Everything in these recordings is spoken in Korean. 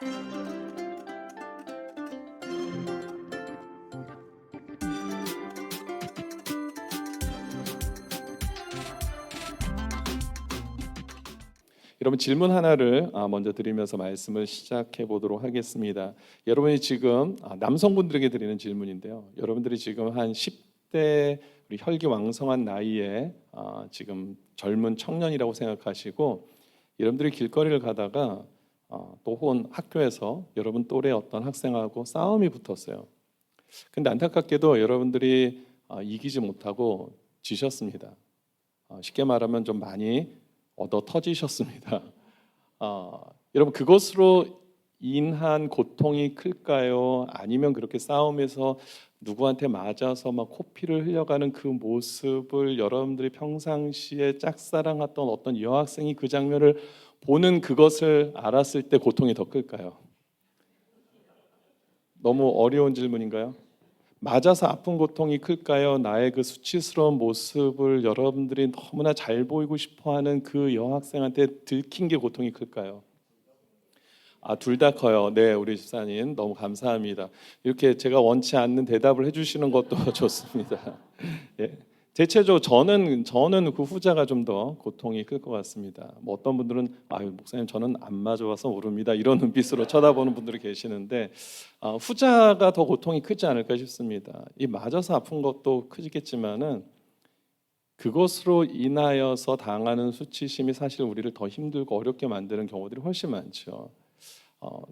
여러분 질문 하나를 먼저 드리면서 말씀을 시작해 보도록 하겠습니다. 여러분이 지금 남성분들에게 드리는 질문인데요. 여러분들이 지금 한 10대 우리 혈기왕성한 나이에 지금 젊은 청년이라고 생각하시고 여러분들이 길거리를 가다가 또 혹은 학교에서 여러분 또래 어떤 학생하고 싸움이 붙었어요. 근데 안타깝게도 여러분들이 이기지 못하고 지셨습니다. 쉽게 말하면 좀 많이 얻어 터지셨습니다. 여러분 그것으로 인한 고통이 클까요? 아니면 그렇게 싸움에서 누구한테 맞아서 막 코피를 흘려가는 그 모습을 여러분들이 평상시에 짝사랑했던 어떤 여학생이 그 장면을 보는 그것을 알았을 때 고통이 더 클까요? 너무 어려운 질문인가요? 맞아서 아픈 고통이 클까요? 나의 그 수치스러운 모습을 여러분들이 너무나 잘 보이고 싶어하는 그 여학생한테 들킨 게 고통이 클까요? 둘 다 커요. 네, 우리 집사님 너무 감사합니다. 이렇게 제가 원치 않는 대답을 해주시는 것도 좋습니다. 예. 대체적으로 저는 그 후자가 좀 더 고통이 클 것 같습니다. 뭐 어떤 분들은 아유 목사님 저는 안 맞아와서 모릅니다 이런 눈빛으로 쳐다보는 분들이 계시는데 후자가 더 고통이 크지 않을까 싶습니다. 이 맞아서 아픈 것도 크겠지만은 그것으로 인하여서 당하는 수치심이 사실 우리를 더 힘들고 어렵게 만드는 경우들이 훨씬 많죠. 어,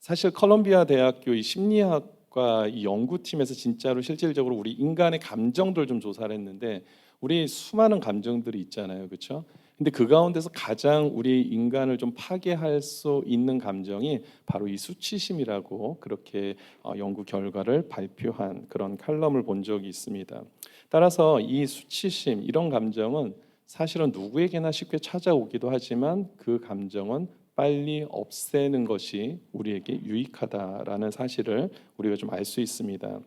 사실 컬럼비아 대학교 이 심리학과 이 연구팀에서 진짜로 실질적으로 우리 인간의 감정들 좀 조사를 했는데 우리 수많은 감정들이 있잖아요, 그렇죠? 근데 그 가운데서 가장 우리 인간을 좀 파괴할 수 있는 감정이 바로 이 수치심이라고 그렇게 연구 결과를 발표한 그런 칼럼을 본 적이 있습니다. 따라서 이 수치심 이런 감정은 사실은 누구에게나 쉽게 찾아오기도 하지만 그 감정은 빨리 없애는 것이 우리에게 유익하다라는 사실을 우리가 좀 알 수 있습니다.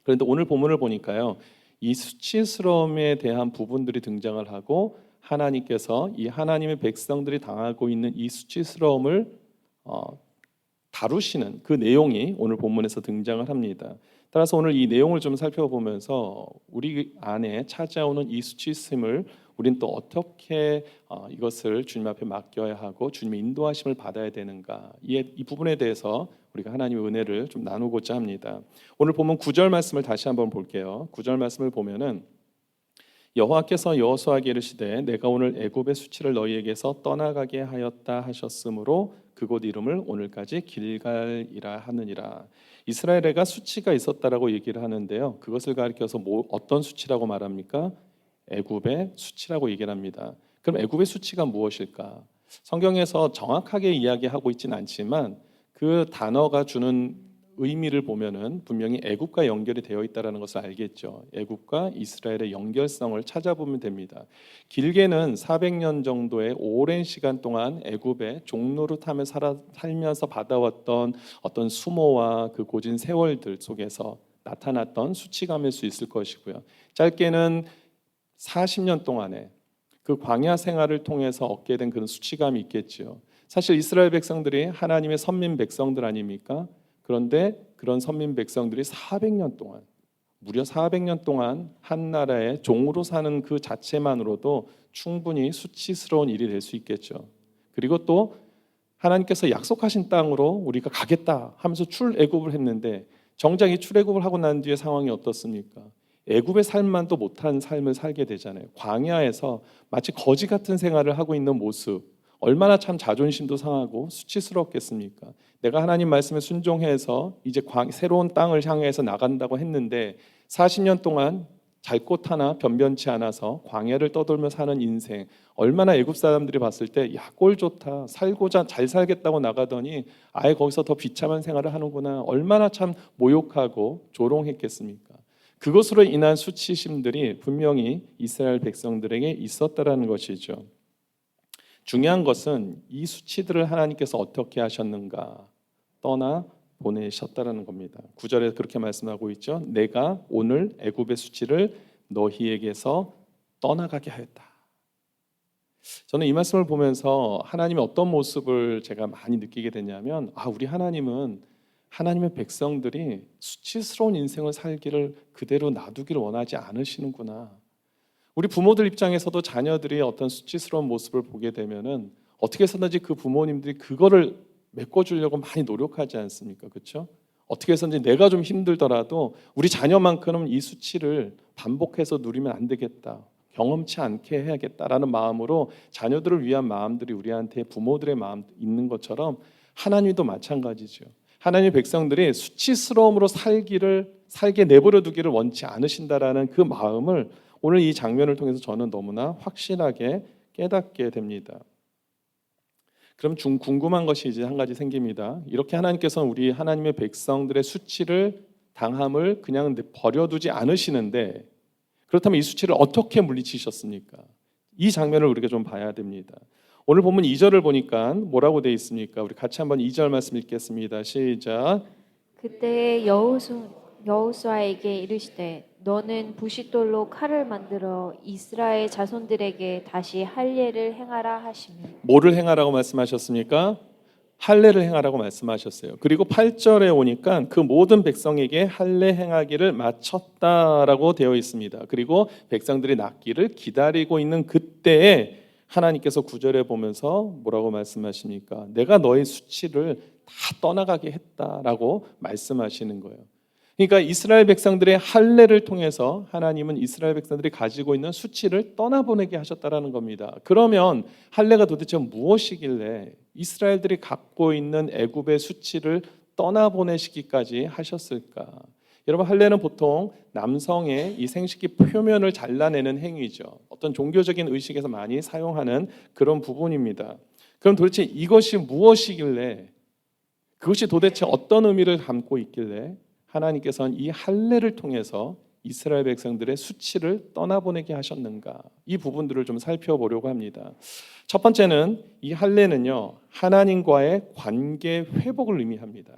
그런데 오늘 본문을 보니까요, 이 수치스러움에 대한 부분들이 등장을 하고 하나님께서 이 하나님의 백성들이 당하고 있는 이 수치스러움을 어, 다루시는 그 내용이 오늘 본문에서 등장을 합니다. 따라서 오늘 이 내용을 좀 살펴보면서 우리 안에 찾아오는 이 수치심을 우리는 또 어떻게 이것을 주님 앞에 맡겨야 하고 주님의 인도하심을 받아야 되는가 이 부분에 대해서 우리가 하나님의 은혜를 좀 나누고자 합니다. 오늘 보면 9절 말씀을 다시 한번 볼게요. 9절 말씀을 보면은 여호와께서 여호수아에게 이르시되 내가 오늘 애굽의 수치를 너희에게서 떠나가게 하였다 하셨으므로 그곳 이름을 오늘까지 길갈이라 하느니라. 이스라엘에가 수치가 있었다라고 얘기를 하는데요. 그것을 가리켜서 어떤 수치라고 말합니까? 애굽의 수치라고 얘기를 합니다. 그럼 애굽의 수치가 무엇일까? 성경에서 정확하게 이야기하고 있지는 않지만 그 단어가 주는 의미를 보면은 분명히 애굽과 연결이 되어 있다라는 것을 알겠죠. 애굽과 이스라엘의 연결성을 찾아보면 됩니다. 길게는 400년 정도의 오랜 시간 동안 애굽에 종노릇하며 살면서 받아왔던 어떤 수모와 그 고진 세월들 속에서 나타났던 수치감일 수 있을 것이고요. 짧게는 40년 동안에 그 광야 생활을 통해서 얻게 된 그런 수치감이 있겠지요. 사실 이스라엘 백성들이 하나님의 선민 백성들 아닙니까? 그런데 그런 선민 백성들이 400년 동안 무려 400년 동안 한 나라의 종으로 사는 그 자체만으로도 충분히 수치스러운 일이 될 수 있겠죠. 그리고 또 하나님께서 약속하신 땅으로 우리가 가겠다 하면서 출애굽을 했는데 정작 이 출애굽을 하고 난 뒤에 상황이 어떻습니까? 애굽의 삶만도 못한 삶을 살게 되잖아요. 광야에서 마치 거지 같은 생활을 하고 있는 모습, 얼마나 참 자존심도 상하고 수치스럽겠습니까? 내가 하나님 말씀에 순종해서 이제 새로운 땅을 향해서 나간다고 했는데 40년 동안 잘 곳 하나 변변치 않아서 광야를 떠돌며 사는 인생, 얼마나 애굽 사람들이 봤을 때 야, 꼴 좋다, 살고자 잘 살겠다고 나가더니 아예 거기서 더 비참한 생활을 하는구나, 얼마나 참 모욕하고 조롱했겠습니까? 그것으로 인한 수치심들이 분명히 이스라엘 백성들에게 있었다라는 것이죠. 중요한 것은 이 수치들을 하나님께서 어떻게 하셨는가? 떠나 보내셨다라는 겁니다. 9절에 그렇게 말씀하고 있죠. 내가 오늘 애굽의 수치를 너희에게서 떠나가게 하였다. 저는 이 말씀을 보면서 하나님의 어떤 모습을 제가 많이 느끼게 됐냐면, 우리 하나님은 하나님의 백성들이 수치스러운 인생을 살기를 그대로 놔두기를 원하지 않으시는구나. 우리 부모들 입장에서도 자녀들이 어떤 수치스러운 모습을 보게 되면은 어떻게 해서든지 그 부모님들이 그거를 메꿔주려고 많이 노력하지 않습니까? 그렇죠? 어떻게 해서든지 내가 좀 힘들더라도 우리 자녀만큼은 이 수치를 반복해서 누리면 안 되겠다, 경험치 않게 해야겠다라는 마음으로 자녀들을 위한 마음들이 우리한테 부모들의 마음 있는 것처럼 하나님도 마찬가지죠. 하나님의 백성들이 수치스러움으로 살게 내버려 두기를 원치 않으신다라는 그 마음을 오늘 이 장면을 통해서 저는 너무나 확실하게 깨닫게 됩니다. 그럼 궁금한 것이 이제 한 가지 생깁니다. 이렇게 하나님께서는 우리 하나님의 백성들의 수치를 당함을 그냥 버려두지 않으시는데, 그렇다면 이 수치를 어떻게 물리치셨습니까? 이 장면을 우리가 좀 봐야 됩니다. 오늘 본문 2절을 보니까 뭐라고 되어 있습니까? 우리 같이 한번 2절 말씀 읽겠습니다. 시작. 그때 여호수아에게 이르시되 너는 부싯돌로 칼을 만들어 이스라엘 자손들에게 다시 할례를 행하라 하시며. 뭐를 행하라고 말씀하셨습니까? 할례를 행하라고 말씀하셨어요. 그리고 8절에 오니까 그 모든 백성에게 할례 행하기를 마쳤다라고 되어 있습니다. 그리고 백성들이 낫기를 기다리고 있는 그때에 하나님께서 9절에 보면서 뭐라고 말씀하십니까? 내가 너의 수치를 다 떠나가게 했다라고 말씀하시는 거예요. 그러니까 이스라엘 백성들의 할례를 통해서 하나님은 이스라엘 백성들이 가지고 있는 수치를 떠나보내게 하셨다라는 겁니다. 그러면 할례가 도대체 무엇이길래 이스라엘들이 갖고 있는 애굽의 수치를 떠나보내시기까지 하셨을까? 여러분, 할례는 보통 남성의 이 생식기 표면을 잘라내는 행위죠. 어떤 종교적인 의식에서 많이 사용하는 그런 부분입니다. 그럼 도대체 이것이 무엇이길래, 그것이 도대체 어떤 의미를 담고 있길래 하나님께서는 이 할례를 통해서 이스라엘 백성들의 수치를 떠나보내게 하셨는가? 이 부분들을 좀 살펴보려고 합니다. 첫 번째는 이 할례는요, 하나님과의 관계 회복을 의미합니다.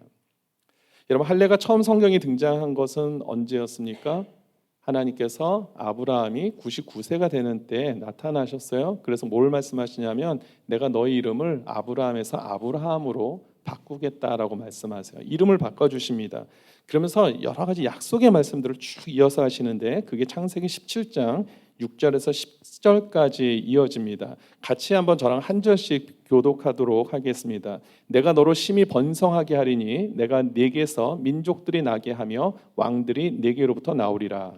여러분, 할례가 처음 성경에 등장한 것은 언제였습니까? 하나님께서 아브라함이 99세가 되는 때에 나타나셨어요. 그래서 뭘 말씀하시냐면 내가 너희 이름을 아브라함에서 아브라함으로 바꾸겠다라고 말씀하세요. 이름을 바꿔주십니다. 그러면서 여러 가지 약속의 말씀들을 쭉 이어서 하시는데 그게 창세기 17장 6절에서 10절까지 이어집니다. 같이 한번 저랑 한 절씩 교독하도록 하겠습니다. 내가 너로 심히 번성하게 하리니 내가 네게서 민족들이 나게 하며 왕들이 네게로부터 나오리라.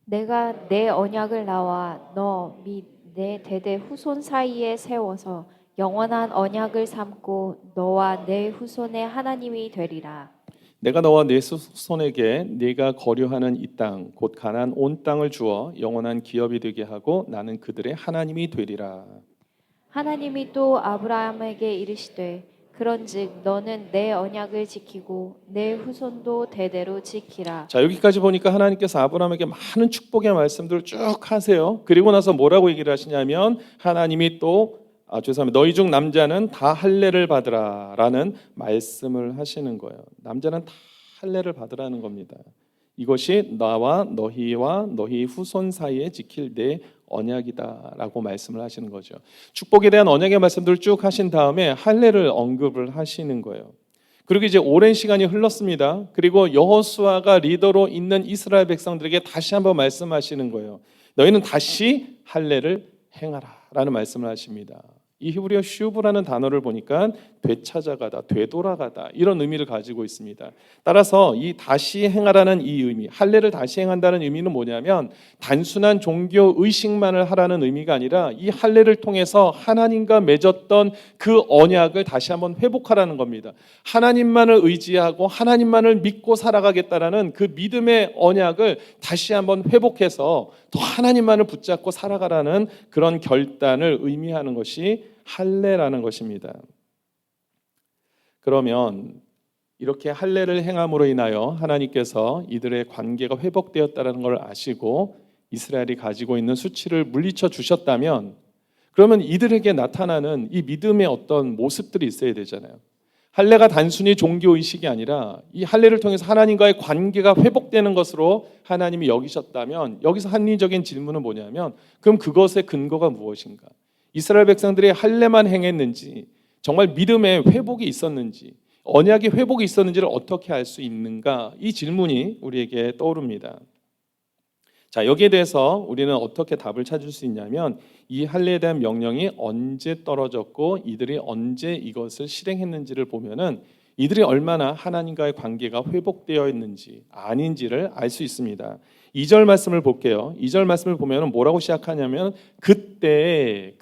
내가 내 언약을 나와 너 및 내 대대 후손 사이에 세워서 영원한 언약을 삼고 너와 내 후손의 하나님이 되리라. 내가 너와 내 후손에게 네가 거류하는 이 땅 곧 가나안 온 땅을 주어 영원한 기업이 되게 하고 나는 그들의 하나님이 되리라. 하나님이 또 아브라함에게 이르시되 그런즉 너는 내 언약을 지키고 내 후손도 대대로 지키라. 자, 여기까지 보니까 하나님께서 아브라함에게 많은 축복의 말씀들을 쭉 하세요. 그리고 나서 뭐라고 얘기를 하시냐면 하나님이 또 죄송합니다. 너희 중 남자는 다 할례를 받으라라는 말씀을 하시는 거예요. 남자는 다 할례를 받으라는 겁니다. 이것이 나와 너희와 너희 후손 사이에 지킬 내 언약이다라고 말씀을 하시는 거죠. 축복에 대한 언약의 말씀들을 쭉 하신 다음에 할례를 언급을 하시는 거예요. 그리고 이제 오랜 시간이 흘렀습니다. 그리고 여호수아가 리더로 있는 이스라엘 백성들에게 다시 한번 말씀하시는 거예요. 너희는 다시 할례를 행하라라는 말씀을 하십니다. 이 히브리어 슈브라는 단어를 보니까 되찾아가다, 되돌아가다 이런 의미를 가지고 있습니다. 따라서 이 다시 행하라는 이 의미, 할례를 다시 행한다는 의미는 뭐냐면 단순한 종교 의식만을 하라는 의미가 아니라 이 할례를 통해서 하나님과 맺었던 그 언약을 다시 한번 회복하라는 겁니다. 하나님만을 의지하고 하나님만을 믿고 살아가겠다라는 그 믿음의 언약을 다시 한번 회복해서 더 하나님만을 붙잡고 살아가라는 그런 결단을 의미하는 것이 할례라는 것입니다. 그러면 이렇게 할례를 행함으로 인하여 하나님께서 이들의 관계가 회복되었다는 걸 아시고 이스라엘이 가지고 있는 수치를 물리쳐 주셨다면 그러면 이들에게 나타나는 이 믿음의 어떤 모습들이 있어야 되잖아요. 할례가 단순히 종교의식이 아니라 이 할례를 통해서 하나님과의 관계가 회복되는 것으로 하나님이 여기셨다면 여기서 합리적인 질문은 뭐냐면 그럼 그것의 근거가 무엇인가? 이스라엘 백성들이 할례만 행했는지, 정말 믿음의 회복이 있었는지, 언약의 회복이 있었는지를 어떻게 알 수 있는가? 이 질문이 우리에게 떠오릅니다. 자, 여기에 대해서 우리는 어떻게 답을 찾을 수 있냐면 이 할례에 대한 명령이 언제 떨어졌고 이들이 언제 이것을 실행했는지를 보면은 이들이 얼마나 하나님과의 관계가 회복되어 있는지 아닌지를 알 수 있습니다. 2절 말씀을 볼게요. 2절 말씀을 보면은 뭐라고 시작하냐면 그때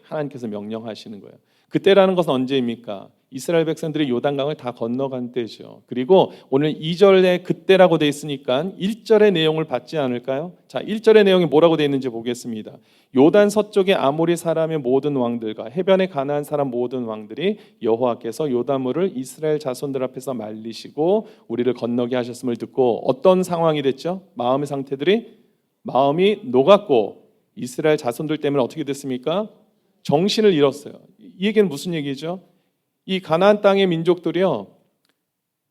하나님께서 명령하시는 거예요. 그때라는 것은 언제입니까? 이스라엘 백성들이 요단강을 다 건너간 때죠. 그리고 오늘 2절에 그때라고 되어 있으니까 1절의 내용을 받지 않을까요? 자, 1절의 내용이 뭐라고 되어 있는지 보겠습니다. 요단 서쪽의 아모리 사람의 모든 왕들과 해변에 가나안 사람 모든 왕들이 여호와께서 요단물을 이스라엘 자손들 앞에서 말리시고 우리를 건너게 하셨음을 듣고 어떤 상황이 됐죠? 마음의 상태들이 마음이 녹았고 이스라엘 자손들 때문에 어떻게 됐습니까? 정신을 잃었어요. 이 얘기는 무슨 얘기죠? 이 가나안 땅의 민족들이요,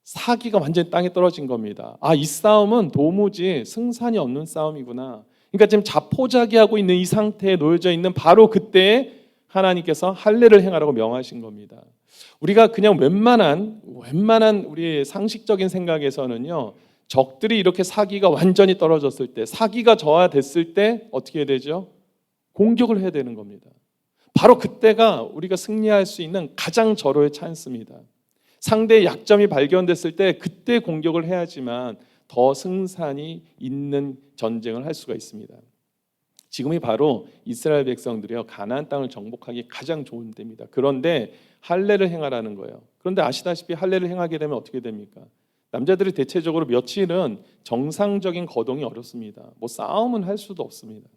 사기가 완전히 땅에 떨어진 겁니다. 아, 이 싸움은 도무지 승산이 없는 싸움이구나. 그러니까 지금 자포자기하고 있는 이 상태에 놓여져 있는 바로 그때에 하나님께서 할례를 행하라고 명하신 겁니다. 우리가 그냥 웬만한 우리의 상식적인 생각에서는요, 적들이 이렇게 사기가 완전히 떨어졌을 때, 사기가 저하됐을 때 어떻게 해야 되죠? 공격을 해야 되는 겁니다. 바로 그때가 우리가 승리할 수 있는 가장 절호의 찬스입니다. 상대의 약점이 발견됐을 때 그때 공격을 해야지만 더 승산이 있는 전쟁을 할 수가 있습니다. 지금이 바로 이스라엘 백성들이요, 가나안 땅을 정복하기 가장 좋은 때입니다. 그런데 할례를 행하라는 거예요. 그런데 아시다시피 할례를 행하게 되면 어떻게 됩니까? 남자들이 대체적으로 며칠은 정상적인 거동이 어렵습니다. 뭐 싸움은 할 수도 없습니다.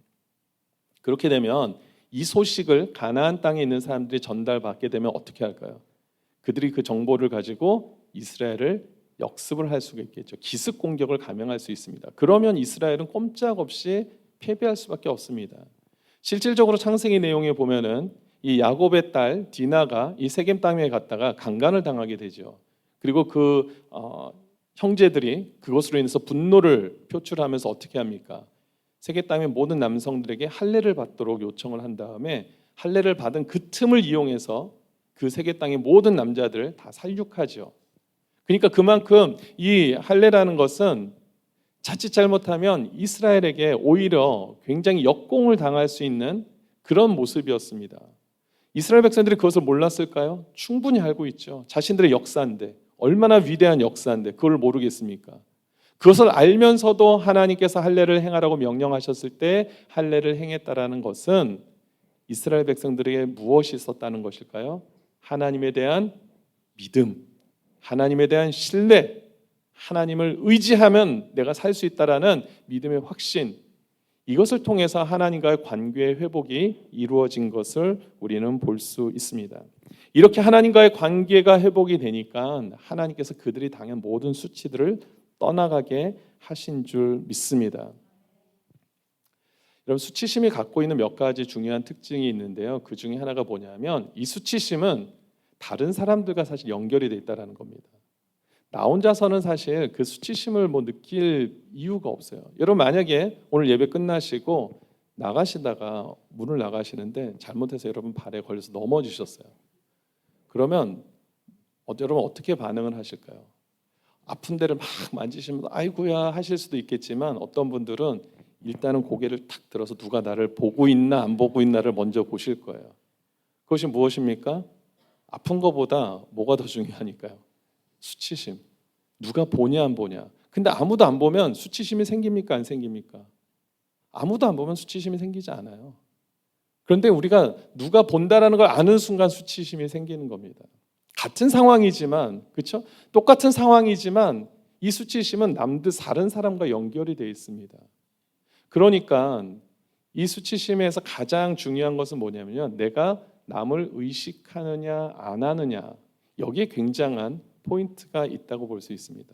그렇게 되면 이 소식을 가나안 땅에 있는 사람들이 전달받게 되면 어떻게 할까요? 그들이 그 정보를 가지고 이스라엘을 역습을 할 수가 있겠죠. 기습 공격을 감행할 수 있습니다. 그러면 이스라엘은 꼼짝없이 패배할 수밖에 없습니다. 실질적으로 창세기 내용에 보면은 이 야곱의 딸 디나가 이 세겜 땅에 갔다가 강간을 당하게 되죠. 그리고 그 형제들이 그것으로 인해서 분노를 표출하면서 어떻게 합니까? 세계 땅의 모든 남성들에게 할례를 받도록 요청을 한 다음에 할례를 받은 그 틈을 이용해서 그 세계 땅의 모든 남자들을 다 살육하죠. 그러니까 그만큼 이 할례라는 것은 자칫 잘못하면 이스라엘에게 오히려 굉장히 역공을 당할 수 있는 그런 모습이었습니다. 이스라엘 백성들이 그것을 몰랐을까요? 충분히 알고 있죠. 자신들의 역사인데, 얼마나 위대한 역사인데 그걸 모르겠습니까? 그것을 알면서도 하나님께서 할례를 행하라고 명령하셨을 때 할례를 행했다라는 것은 이스라엘 백성들에게 무엇이 있었다는 것일까요? 하나님에 대한 믿음, 하나님에 대한 신뢰, 하나님을 의지하면 내가 살 수 있다라는 믿음의 확신, 이것을 통해서 하나님과의 관계의 회복이 이루어진 것을 우리는 볼 수 있습니다. 이렇게 하나님과의 관계가 회복이 되니까 하나님께서 그들이 당한 모든 수치들을 떠나가게 하신 줄 믿습니다. 여러분, 수치심이 갖고 있는 몇 가지 중요한 특징이 있는데요. 그 중에 하나가 뭐냐면 이 수치심은 다른 사람들과 사실 연결이 돼 있다는 겁니다. 나 혼자서는 사실 그 수치심을 느낄 이유가 없어요. 여러분, 만약에 오늘 예배 끝나시고 나가시다가 문을 나가시는데 잘못해서 여러분 발에 걸려서 넘어지셨어요. 그러면 여러분 어떻게 반응을 하실까요? 아픈 데를 막 만지시면 아이고야 하실 수도 있겠지만 어떤 분들은 일단은 고개를 탁 들어서 누가 나를 보고 있나 안 보고 있나를 먼저 보실 거예요. 그것이 무엇입니까? 아픈 것보다 뭐가 더 중요하니까요? 수치심. 누가 보냐 안 보냐. 근데 아무도 안 보면 수치심이 생깁니까 안 생깁니까? 아무도 안 보면 수치심이 생기지 않아요. 그런데 우리가 누가 본다라는 걸 아는 순간 수치심이 생기는 겁니다. 같은 상황이지만, 그렇죠? 똑같은 상황이지만 이 수치심은 다른 사람과 연결이 되어 있습니다. 그러니까 이 수치심에서 가장 중요한 것은 뭐냐면요, 내가 남을 의식하느냐 안 하느냐, 여기에 굉장한 포인트가 있다고 볼 수 있습니다.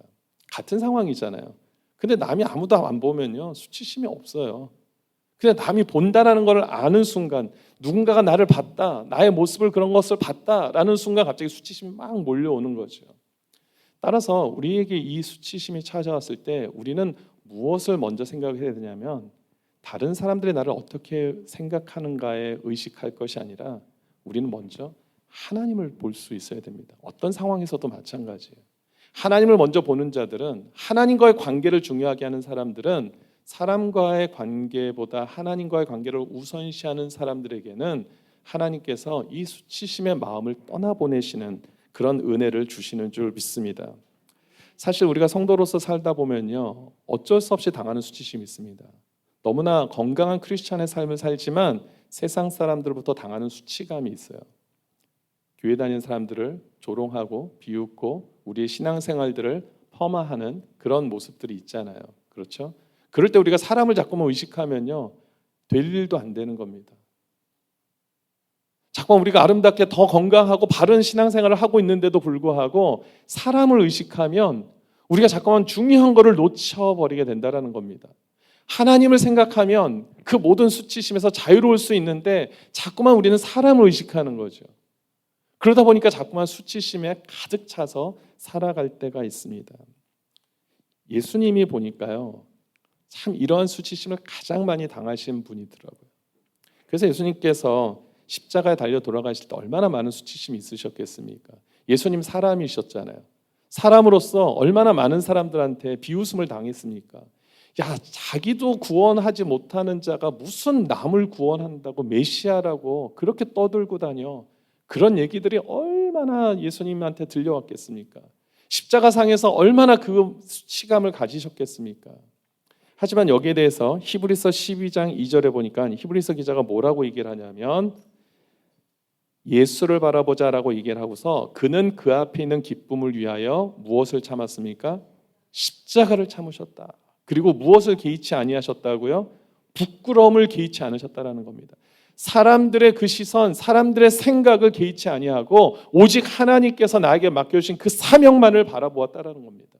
같은 상황이잖아요. 근데 남이 아무도 안 보면요, 수치심이 없어요. 그냥 남이 본다라는 걸 아는 순간, 누군가가 나를 봤다, 나의 모습을 그런 것을 봤다라는 순간 갑자기 수치심이 막 몰려오는 거죠. 따라서 우리에게 이 수치심이 찾아왔을 때 우리는 무엇을 먼저 생각해야 되냐면 다른 사람들이 나를 어떻게 생각하는가에 의식할 것이 아니라 우리는 먼저 하나님을 볼 수 있어야 됩니다. 어떤 상황에서도 마찬가지예요. 하나님을 먼저 보는 자들은, 하나님과의 관계를 중요하게 하는 사람들은 사람과의 관계보다 하나님과의 관계를 우선시하는 사람들에게는 하나님께서 이 수치심의 마음을 떠나보내시는 그런 은혜를 주시는 줄 믿습니다. 사실 우리가 성도로서 살다 보면요, 어쩔 수 없이 당하는 수치심이 있습니다. 너무나 건강한 크리스찬의 삶을 살지만 세상 사람들부터 당하는 수치감이 있어요. 교회 다니는 사람들을 조롱하고 비웃고 우리의 신앙생활들을 폄하하는 그런 모습들이 있잖아요. 그렇죠? 그럴 때 우리가 사람을 자꾸만 의식하면요, 될 일도 안 되는 겁니다. 자꾸만 우리가 아름답게 더 건강하고 바른 신앙생활을 하고 있는데도 불구하고 사람을 의식하면 우리가 자꾸만 중요한 거를 놓쳐버리게 된다는 겁니다. 하나님을 생각하면 그 모든 수치심에서 자유로울 수 있는데 자꾸만 우리는 사람을 의식하는 거죠. 그러다 보니까 자꾸만 수치심에 가득 차서 살아갈 때가 있습니다. 예수님이 보니까요, 참 이러한 수치심을 가장 많이 당하신 분이더라고요. 그래서 예수님께서 십자가에 달려 돌아가실 때 얼마나 많은 수치심이 있으셨겠습니까? 예수님 사람이셨잖아요. 사람으로서 얼마나 많은 사람들한테 비웃음을 당했습니까? 야, 자기도 구원하지 못하는 자가 무슨 남을 구원한다고 메시아라고 그렇게 떠들고 다녀. 그런 얘기들이 얼마나 예수님한테 들려왔겠습니까? 십자가상에서 얼마나 그 수치감을 가지셨겠습니까? 하지만 여기에 대해서 히브리서 12장 2절에 보니까 히브리서 기자가 뭐라고 얘기를 하냐면 예수를 바라보자라고 얘기를 하고서 그는 그 앞에 있는 기쁨을 위하여 무엇을 참았습니까? 십자가를 참으셨다. 그리고 무엇을 개의치 아니하셨다고요? 부끄러움을 개의치 않으셨다라는 겁니다. 사람들의 그 시선, 사람들의 생각을 개의치 아니하고 오직 하나님께서 나에게 맡겨주신 그 사명만을 바라보았다라는 겁니다.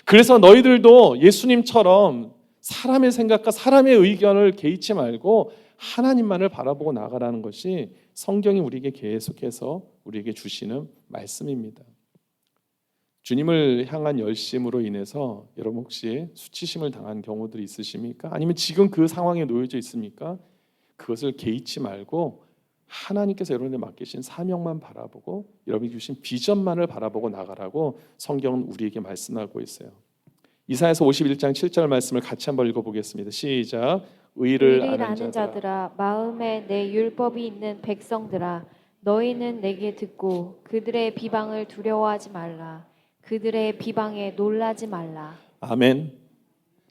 그래서 너희들도 예수님처럼 사람의 생각과 사람의 의견을 개의치 말고 하나님만을 바라보고 나가라는 것이 성경이 우리에게 계속해서 우리에게 주시는 말씀입니다. 주님을 향한 열심으로 인해서 여러분 혹시 수치심을 당한 경우들이 있으십니까? 아니면 지금 그 상황에 놓여져 있습니까? 그것을 개의치 말고 하나님께서 여러분에게 맡기신 사명만 바라보고 여러분이 주신 비전만을 바라보고 나가라고 성경은 우리에게 말씀하고 있어요. 이사야서 51장 7절 말씀을 같이 한번 읽어보겠습니다. 시작. 의를 아는 자들아, 마음에 내 율법이 있는 백성들아, 너희는 내게 듣고 그들의 비방을 두려워하지 말라. 그들의 비방에 놀라지 말라. 아멘.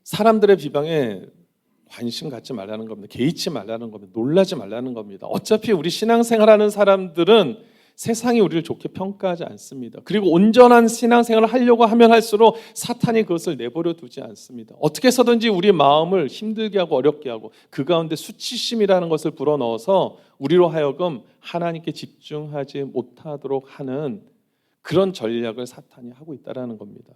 사람들의 비방에 관심 갖지 말라는 겁니다. 개의치 말라는 겁니다. 놀라지 말라는 겁니다. 어차피 우리 신앙생활하는 사람들은 세상이 우리를 좋게 평가하지 않습니다. 그리고 온전한 신앙생활을 하려고 하면 할수록 사탄이 그것을 내버려 두지 않습니다. 어떻게 해서든지 우리 마음을 힘들게 하고 어렵게 하고 그 가운데 수치심이라는 것을 불어넣어서 우리로 하여금 하나님께 집중하지 못하도록 하는 그런 전략을 사탄이 하고 있다는 겁니다.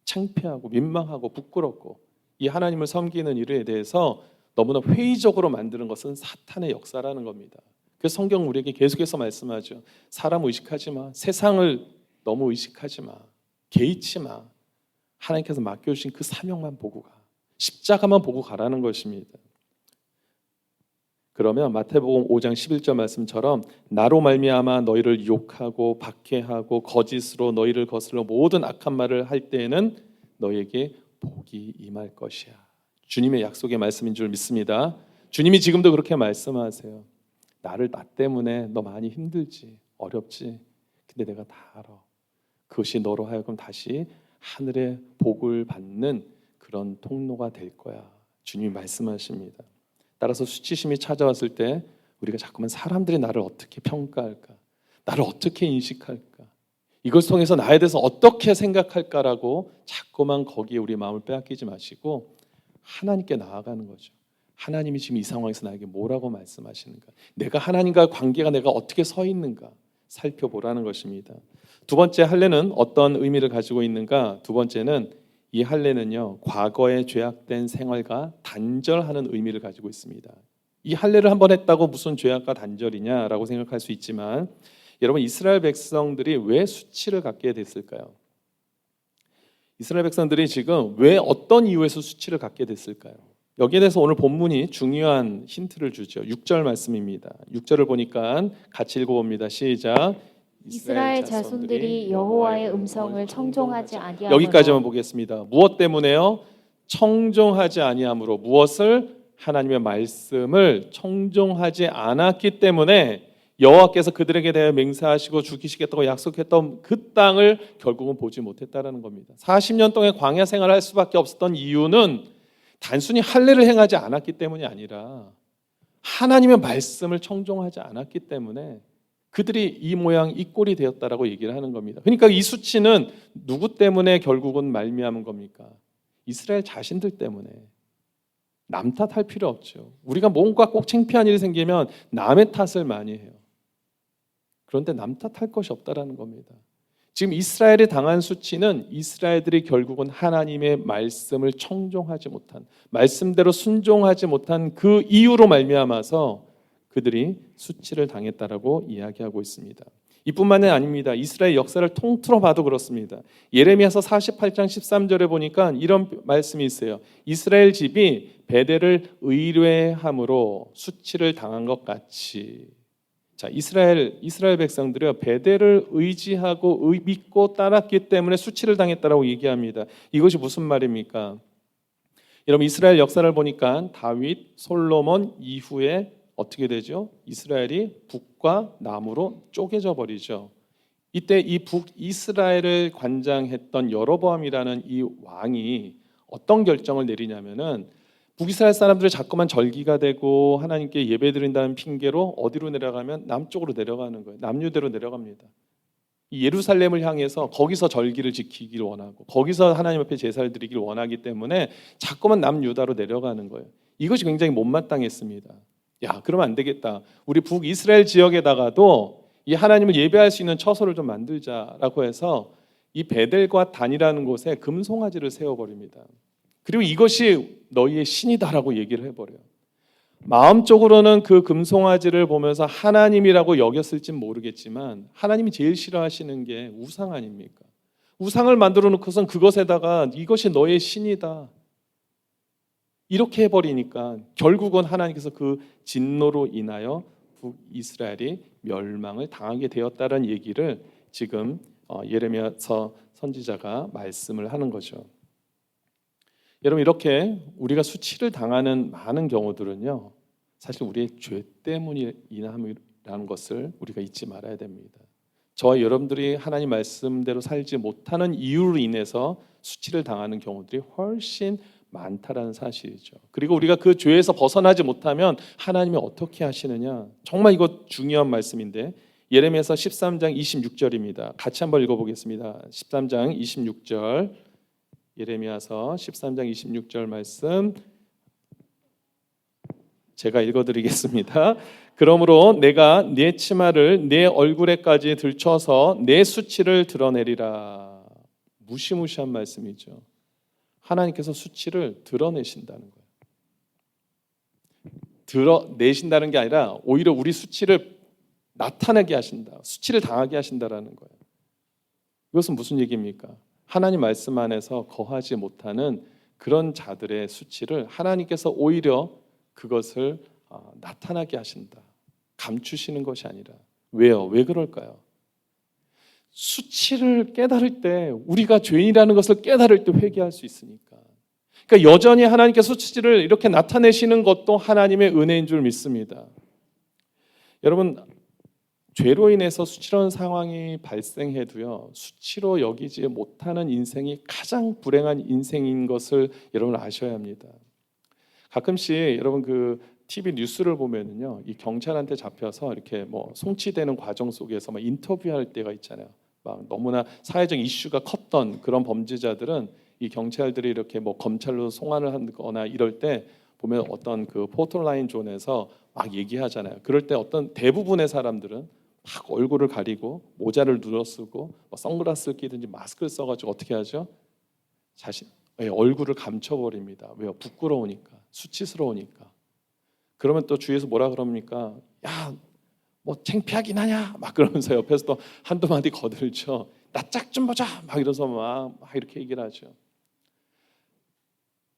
창피하고 민망하고 부끄럽고 이 하나님을 섬기는 일에 대해서 너무나 회의적으로 만드는 것은 사탄의 역사라는 겁니다. 그래서 성경 우리에게 계속해서 말씀하죠. 사람 의식하지 마. 세상을 너무 의식하지 마. 개의치 마. 하나님께서 맡겨주신 그 사명만 보고 가. 십자가만 보고 가라는 것입니다. 그러면 마태복음 5장 11절 말씀처럼 나로 말미암아 너희를 욕하고 박해하고 거짓으로 너희를 거슬러 모든 악한 말을 할 때에는 너희에게 복이 임할 것이야. 주님의 약속의 말씀인 줄 믿습니다. 주님이 지금도 그렇게 말씀하세요. 나 때문에 너 많이 힘들지, 어렵지. 근데 내가 다 알아. 그것이 너로 하여금 다시 하늘의 복을 받는 그런 통로가 될 거야. 주님이 말씀하십니다. 따라서 수치심이 찾아왔을 때 우리가 자꾸만 사람들이 나를 어떻게 평가할까? 나를 어떻게 인식할까? 이것을 통해서 나에 대해서 어떻게 생각할까라고 자꾸만 거기에 우리 마음을 빼앗기지 마시고 하나님께 나아가는 거죠. 하나님이 지금 이 상황에서 나에게 뭐라고 말씀하시는가? 내가 하나님과의 관계가 내가 어떻게 서 있는가? 살펴보라는 것입니다. 두 번째 할례는 어떤 의미를 가지고 있는가? 두 번째는 이 할례는요, 과거의 죄악된 생활과 단절하는 의미를 가지고 있습니다. 이 할례를 한번 했다고 무슨 죄악과 단절이냐라고 생각할 수 있지만 여러분 이스라엘 백성들이 왜 수치를 갖게 됐을까요? 이스라엘 백성들이 지금 왜 어떤 이유에서 수치를 갖게 됐을까요? 여기에 대해서 오늘 본문이 중요한 힌트를 주죠. 6절 말씀입니다. 6절을 보니까 같이 읽어봅니다. 시작. 이스라엘 자손들이 여호와의 음성을 청종하지 아니하므로. 여기까지만 보겠습니다. 무엇 때문에요? 청종하지 아니하므로. 무엇을? 하나님의 말씀을 청종하지 않았기 때문에 여호와께서 그들에게 대하여 맹세하시고 주기시겠다고 약속했던 그 땅을 결국은 보지 못했다라는 겁니다. 40년 동안 광야 생활을 할 수밖에 없었던 이유는 단순히 할례를 행하지 않았기 때문이 아니라 하나님의 말씀을 청종하지 않았기 때문에 그들이 이 모양 이 꼴이 되었다라고 얘기를 하는 겁니다. 그러니까 이 수치는 누구 때문에 결국은 말미암은 겁니까? 이스라엘 자신들 때문에. 남 탓할 필요 없죠. 우리가 뭔가 꼭 창피한 일이 생기면 남의 탓을 많이 해요. 그런데 남 탓할 것이 없다라는 겁니다. 지금 이스라엘이 당한 수치는 이스라엘들이 결국은 하나님의 말씀을 청종하지 못한, 말씀대로 순종하지 못한 그 이유로 말미암아서 그들이 수치를 당했다라고 이야기하고 있습니다. 이뿐만이 아닙니다. 이스라엘 역사를 통틀어 봐도 그렇습니다. 예레미야서 48장 13절에 보니까 이런 말씀이 있어요. 이스라엘 집이 베델을 의뢰함으로 수치를 당한 것 같이. 자, 이스라엘 백성들이 베델을 의지하고 믿고 따랐기 때문에 수치를 당했다라고 얘기합니다. 이것이 무슨 말입니까? 여러분, 이스라엘 역사를 보니까 다윗, 솔로몬 이후에 어떻게 되죠? 이스라엘이 북과 남으로 쪼개져 버리죠. 이때 이 북이스라엘을 관장했던 여로보암이라는 이 왕이 어떤 결정을 내리냐면은 북이스라엘 사람들이 자꾸만 절기가 되고 하나님께 예배드린다는 핑계로 어디로 내려가면 남쪽으로 내려가는 거예요. 남유대로 내려갑니다. 이 예루살렘을 향해서 거기서 절기를 지키기를 원하고 거기서 하나님 앞에 제사를 드리기를 원하기 때문에 자꾸만 남유다로 내려가는 거예요. 이것이 굉장히 못마땅했습니다. 야, 그러면 안 되겠다. 우리 북이스라엘 지역에다가도 이 하나님을 예배할 수 있는 처소를 좀 만들자라고 해서 이 베델과 단이라는 곳에 금송아지를 세워버립니다. 그리고 이것이 너희의 신이다라고 얘기를 해버려요. 마음적으로는 그 금송아지를 보면서 하나님이라고 여겼을진 모르겠지만 하나님이 제일 싫어하시는 게 우상 아닙니까? 우상을 만들어 놓고선 그것에다가 이것이 너의 신이다 이렇게 해버리니까 결국은 하나님께서 그 진노로 인하여 북이스라엘이 멸망을 당하게 되었다는 얘기를 지금 예레미야서 선지자가 말씀을 하는 거죠. 여러분, 이렇게 우리가 수치를 당하는 많은 경우들은요, 사실 우리의 죄 때문이라는 것을 우리가 잊지 말아야 됩니다. 저와 여러분들이 하나님 말씀대로 살지 못하는 이유로 인해서 수치를 당하는 경우들이 훨씬 많다라는 사실이죠. 그리고 우리가 그 죄에서 벗어나지 못하면 하나님이 어떻게 하시느냐, 정말 이거 중요한 말씀인데 예레미야서 13장 26절입니다. 같이 한번 읽어보겠습니다. 13장 26절, 예레미야서 13장 26절 말씀 제가 읽어드리겠습니다. 그러므로 내가 네 치마를 네 얼굴에까지 들쳐서 내 수치를 드러내리라. 무시무시한 말씀이죠. 하나님께서 수치를 드러내신다는 거예요. 드러내신다는 게 아니라 오히려 우리 수치를 나타나게 하신다. 수치를 당하게 하신다라는 거예요. 이것은 무슨 얘기입니까? 하나님 말씀 안에서 거하지 못하는 그런 자들의 수치를 하나님께서 오히려 그것을 나타나게 하신다. 감추시는 것이 아니라. 왜요? 왜 그럴까요? 수치를 깨달을 때, 우리가 죄인이라는 것을 깨달을 때 회개할 수 있으니까. 그러니까 여전히 하나님께서 수치를 이렇게 나타내시는 것도 하나님의 은혜인 줄 믿습니다. 여러분, 죄로 인해서 수치로운 상황이 발생해도요, 수치로 여기지 못하는 인생이 가장 불행한 인생인 것을 여러분 아셔야 합니다. 가끔씩 여러분 그 TV 뉴스를 보면은요, 이 경찰한테 잡혀서 이렇게 뭐 송치되는 과정 속에서 막 인터뷰할 때가 있잖아요. 막 너무나 사회적 이슈가 컸던 그런 범죄자들은 이 경찰들이 이렇게 뭐 검찰로 송환을 하거나 이럴 때 보면 어떤 그 포털라인 존에서 막 얘기하잖아요. 그럴 때 어떤 대부분의 사람들은 막 얼굴을 가리고 모자를 눌러쓰고 뭐 선글라스를 끼든지 마스크를 써가지고 어떻게 하죠? 자신 얼굴을 감춰버립니다. 왜요? 부끄러우니까, 수치스러우니까. 그러면 또 주위에서 뭐라 그럽니까? 야, 뭐 창피하긴 하냐? 막 그러면서 옆에서 또 한두 마디 거들죠. 나 짝 좀 보자. 막 이러면서 막 이렇게 얘기를 하죠.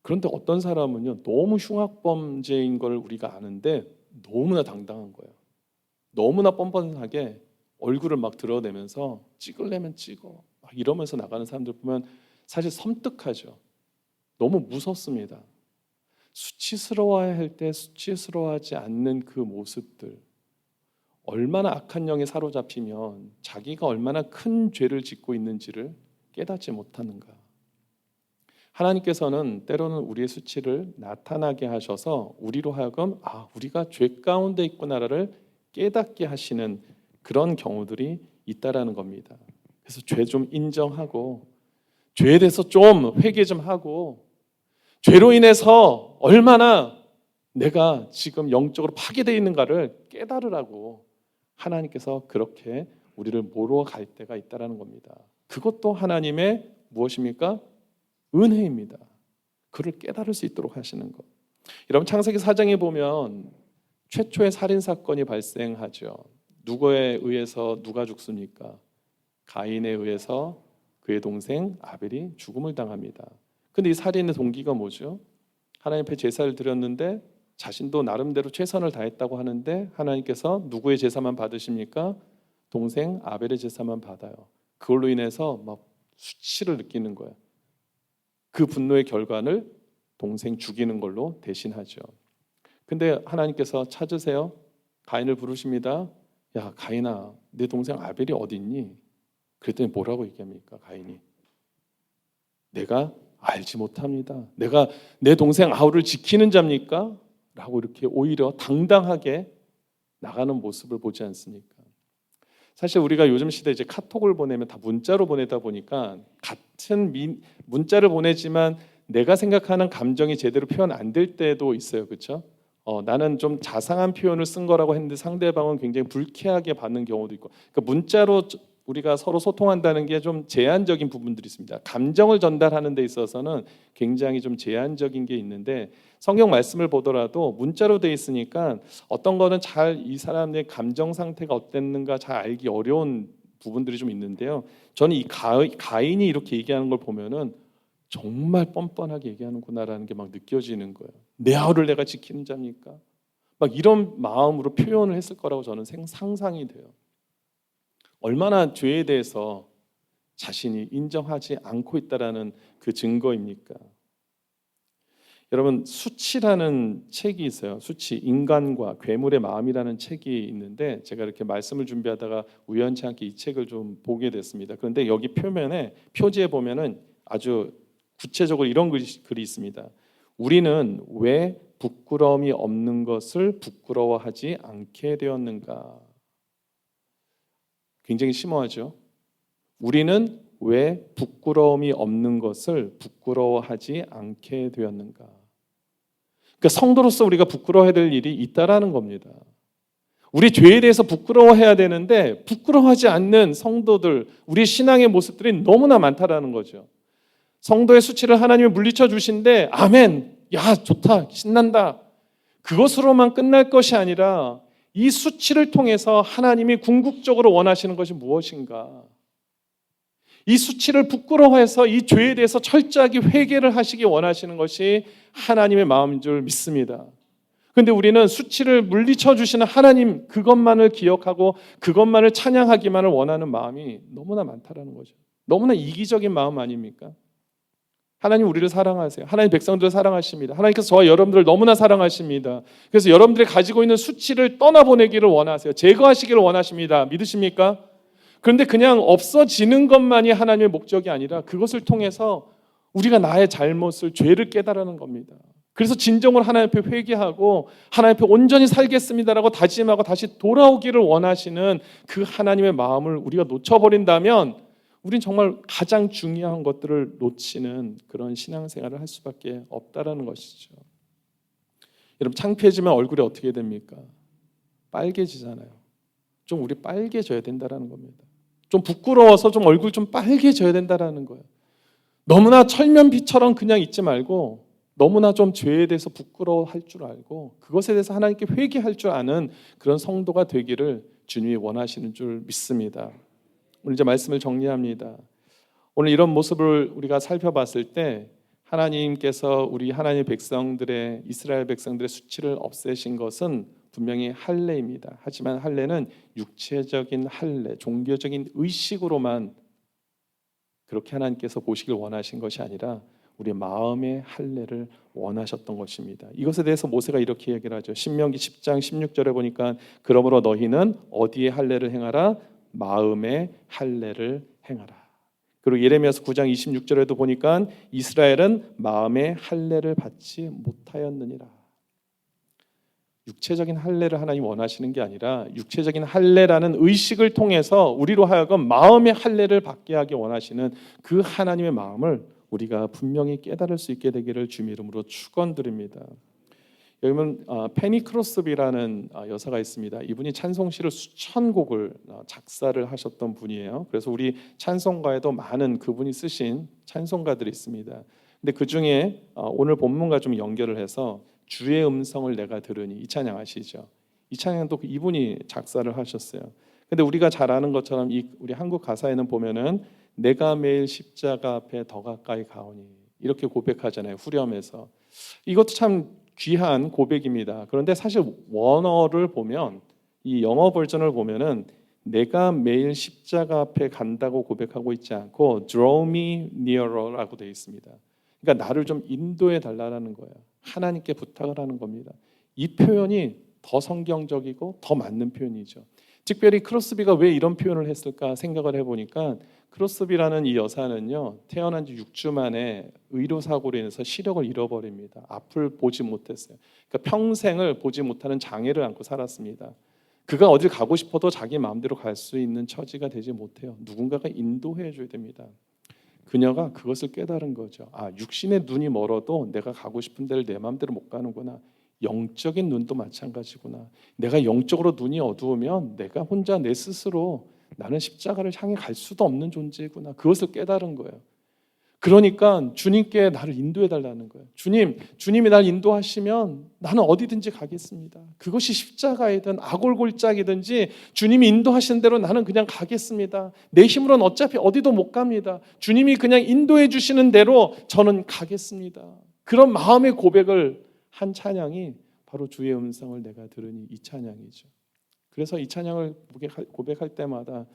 그런데 어떤 사람은요, 너무 흉악범죄인 걸 우리가 아는데 너무나 당당한 거예요. 너무나 뻔뻔하게 얼굴을 막 드러내면서 찍으려면 찍어 막 이러면서 나가는 사람들 보면 사실 섬뜩하죠. 너무 무섭습니다. 수치스러워야 할 때 수치스러워하지 않는 그 모습들, 얼마나 악한 영에 사로잡히면 자기가 얼마나 큰 죄를 짓고 있는지를 깨닫지 못하는가. 하나님께서는 때로는 우리의 수치를 나타나게 하셔서 우리로 하여금 우리가 죄 가운데 있구나를 깨닫게 하시는 그런 경우들이 있다라는 겁니다. 그래서 죄 좀 인정하고 죄에 대해서 좀 회개 좀 하고 죄로 인해서 얼마나 내가 지금 영적으로 파괴되어 있는가를 깨달으라고 하나님께서 그렇게 우리를 몰아갈 때가 있다라는 겁니다. 그것도 하나님의 무엇입니까? 은혜입니다. 그를 깨달을 수 있도록 하시는 것. 여러분 창세기 4장에 보면 최초의 살인 사건이 발생하죠. 누구에 의해서 누가 죽습니까? 가인에 의해서 그의 동생 아벨이 죽음을 당합니다. 근데 이 살인의 동기가 뭐죠? 하나님 앞에 제사를 드렸는데 자신도 나름대로 최선을 다했다고 하는데 하나님께서 누구의 제사만 받으십니까? 동생 아벨의 제사만 받아요. 그걸로 인해서 막 수치를 느끼는 거예요. 그 분노의 결과를 동생 죽이는 걸로 대신하죠. 근데 하나님께서 찾으세요. 가인을 부르십니다. 야 가인아, 내 동생 아벨이 어디 있니? 그랬더니 뭐라고 얘기합니까? 가인이 내가 알지 못합니다. 내가 내 동생 아우를 지키는 자입니까? 라고 이렇게 오히려 당당하게 나가는 모습을 보지 않습니까? 사실 우리가 요즘 시대에 이제 카톡을 보내면 다 문자로 보내다 보니까 같은 문자를 보내지만 내가 생각하는 감정이 제대로 표현 안 될 때도 있어요. 그렇죠? 나는 좀 자상한 표현을 쓴 거라고 했는데 상대방은 굉장히 불쾌하게 받는 경우도 있고, 그러니까 문자로 우리가 서로 소통한다는 게 좀 제한적인 부분들이 있습니다. 감정을 전달하는 데 있어서는 굉장히 좀 제한적인 게 있는데 성경 말씀을 보더라도 문자로 돼 있으니까 어떤 거는 잘 이 사람의 감정 상태가 어땠는가 잘 알기 어려운 부분들이 좀 있는데요. 저는 이 가인이 이렇게 얘기하는 걸 보면은 정말 뻔뻔하게 얘기하는구나라는 게 막 느껴지는 거예요. 내 아우를 내가 지키는 자입니까? 막 이런 마음으로 표현을 했을 거라고 저는 상상이 돼요. 얼마나 죄에 대해서 자신이 인정하지 않고 있다라는 그 증거입니까? 여러분 수치라는 책이 있어요. 수치, 인간과 괴물의 마음이라는 책이 있는데 제가 이렇게 말씀을 준비하다가 우연치 않게 이 책을 좀 보게 됐습니다. 그런데 여기 표지에 보면은 아주 구체적으로 이런 글이 있습니다. 우리는 왜 부끄러움이 없는 것을 부끄러워하지 않게 되었는가? 굉장히 심오하죠. 우리는 왜 부끄러움이 없는 것을 부끄러워하지 않게 되었는가? 그러니까 성도로서 우리가 부끄러워해야 될 일이 있다라는 겁니다. 우리 죄에 대해서 부끄러워해야 되는데 부끄러워하지 않는 성도들, 우리 신앙의 모습들이 너무나 많다라는 거죠. 성도의 수치를 하나님이 물리쳐 주신데 아멘, 야 좋다, 신난다. 그것으로만 끝날 것이 아니라 이 수치를 통해서 하나님이 궁극적으로 원하시는 것이 무엇인가? 이 수치를 부끄러워해서 이 죄에 대해서 철저하게 회개를 하시기 원하시는 것이 하나님의 마음인 줄 믿습니다. 그런데 우리는 수치를 물리쳐 주시는 하나님 그것만을 기억하고 그것만을 찬양하기만을 원하는 마음이 너무나 많다라는 거죠. 너무나 이기적인 마음 아닙니까? 하나님 우리를 사랑하세요. 하나님 백성들을 사랑하십니다. 하나님께서 저와 여러분들을 너무나 사랑하십니다. 그래서 여러분들이 가지고 있는 수치를 떠나보내기를 원하세요. 제거하시기를 원하십니다. 믿으십니까? 그런데 그냥 없어지는 것만이 하나님의 목적이 아니라 그것을 통해서 우리가 나의 잘못을, 죄를 깨달으는 겁니다. 그래서 진정으로 하나님 앞에 회개하고 하나님 앞에 온전히 살겠습니다라고 다짐하고 다시 돌아오기를 원하시는 그 하나님의 마음을 우리가 놓쳐버린다면 우린 정말 가장 중요한 것들을 놓치는 그런 신앙생활을 할 수밖에 없다라는 것이죠. 여러분 창피해지면 얼굴이 어떻게 됩니까? 빨개지잖아요. 좀 우리 빨개져야 된다라는 겁니다. 좀 부끄러워서 좀 얼굴 좀 빨개져야 된다라는 거예요. 너무나 철면피처럼 그냥 있지 말고 너무나 좀 죄에 대해서 부끄러워할 줄 알고 그것에 대해서 하나님께 회개할 줄 아는 그런 성도가 되기를 주님이 원하시는 줄 믿습니다. 오늘 이제 말씀을 정리합니다. 오늘 이런 모습을 우리가 살펴봤을 때 하나님께서 우리 하나님의 백성들의 이스라엘 백성들의 수치를 없애신 것은 분명히 할례입니다. 하지만 할례는 육체적인 할례, 종교적인 의식으로만 그렇게 하나님께서 보시길 원하신 것이 아니라 우리 마음의 할례를 원하셨던 것입니다. 이것에 대해서 모세가 이렇게 얘기를 하죠. 신명기 10장 16절에 보니까 그러므로 너희는 어디에 할례를 행하라? 마음의 할례를 행하라. 그리고 예레미야서 9장 26절에도 보니까 이스라엘은 마음의 할례를 받지 못하였느니라. 육체적인 할례를 하나님 원하시는 게 아니라 육체적인 할례라는 의식을 통해서 우리로 하여금 마음의 할례를 받게 하기 원하시는 그 하나님의 마음을 우리가 분명히 깨달을 수 있게 되기를 주님 이름으로 축원드립니다. 여기 보면 페니 크로스비라는 여사가 있습니다. 이분이 찬송시를 수천 곡을 작사를 하셨던 분이에요. 그래서 우리 찬송가에도 많은 그분이 쓰신 찬송가들이 있습니다. 근데 그 중에 오늘 본문과 좀 연결을 해서 주의 음성을 내가 들으니, 이 찬양 아시죠? 이 찬양도 이분이 작사를 하셨어요. 근데 우리가 잘 아는 것처럼 우리 한국 가사에는 보면은 내가 매일 십자가 앞에 더 가까이 가오니 이렇게 고백하잖아요. 후렴에서. 이것도 참 귀한 고백입니다. 그런데 사실 원어를 보면, 이 영어 버전을 보면은 내가 매일 십자가 앞에 간다고 고백하고 있지 않고 draw me nearer라고 되어 있습니다. 그러니까 나를 좀 인도해 달라는 거예요. 하나님께 부탁을 하는 겁니다. 이 표현이 더 성경적이고 더 맞는 표현이죠. 특별히 크로스비가 왜 이런 표현을 했을까 생각을 해보니까, 크로스비라는 이 여사는요, 태어난 지 6주 만에 의료사고로 인해서 시력을 잃어버립니다. 앞을 보지 못했어요. 그러니까 평생을 보지 못하는 장애를 안고 살았습니다. 그가 어딜 가고 싶어도 자기 마음대로 갈 수 있는 처지가 되지 못해요. 누군가가 인도해 줘야 됩니다. 그녀가 그것을 깨달은 거죠. 육신의 눈이 멀어도 내가 가고 싶은 데를 내 마음대로 못 가는구나. 영적인 눈도 마찬가지구나. 내가 영적으로 눈이 어두우면 내가 혼자 내 스스로 나는 십자가를 향해 갈 수도 없는 존재구나. 그것을 깨달은 거예요. 그러니까 주님께 나를 인도해 달라는 거예요. 주님이 나를 인도하시면 나는 어디든지 가겠습니다. 그것이 십자가이든 아골골짝이든지 주님이 인도하시는 대로 나는 그냥 가겠습니다. 내 힘으로는 어차피 어디도 못 갑니다. 주님이 그냥 인도해 주시는 대로 저는 가겠습니다. 그런 마음의 고백을 한 찬양이 바로 주의 음성을 내가 들으니, 이 찬양이죠. 그래서 이 찬양을 고백할 때마다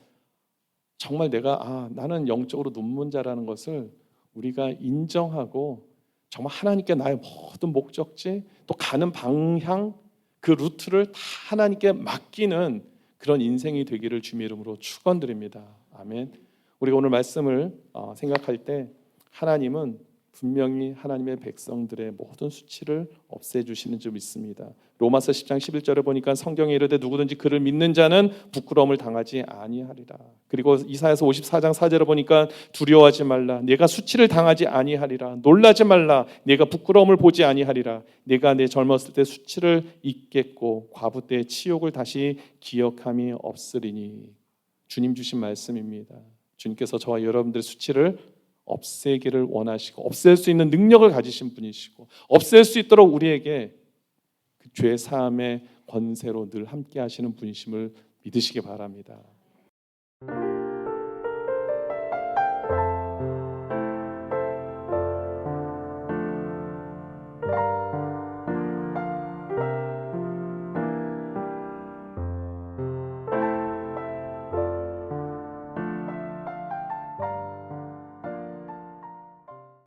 정말 내가 나는 영적으로 눈먼 자라는 것을 우리가 인정하고 정말 하나님께 나의 모든 목적지, 또 가는 방향, 그 루트를 다 하나님께 맡기는 그런 인생이 되기를 주님의 이름으로 축원드립니다. 아멘. 우리가 오늘 말씀을 생각할 때 하나님은 분명히 하나님의 백성들의 모든 수치를 없애주시는 줄 믿습니다. 로마서 10장 11절에 보니까 성경에 이르되 누구든지 그를 믿는 자는 부끄러움을 당하지 아니하리라. 그리고 이사야서 54장 4절에 보니까 두려워하지 말라. 내가 수치를 당하지 아니하리라. 놀라지 말라. 내가 부끄러움을 보지 아니하리라. 내가 내 젊었을 때 수치를 잊겠고 과부 때의 치욕을 다시 기억함이 없으리니. 주님 주신 말씀입니다. 주님께서 저와 여러분들의 수치를 없애기를 원하시고 없앨 수 있는 능력을 가지신 분이시고 없앨 수 있도록 우리에게 그 죄 사함의 권세로 늘 함께 하시는 분이심을 믿으시기 바랍니다.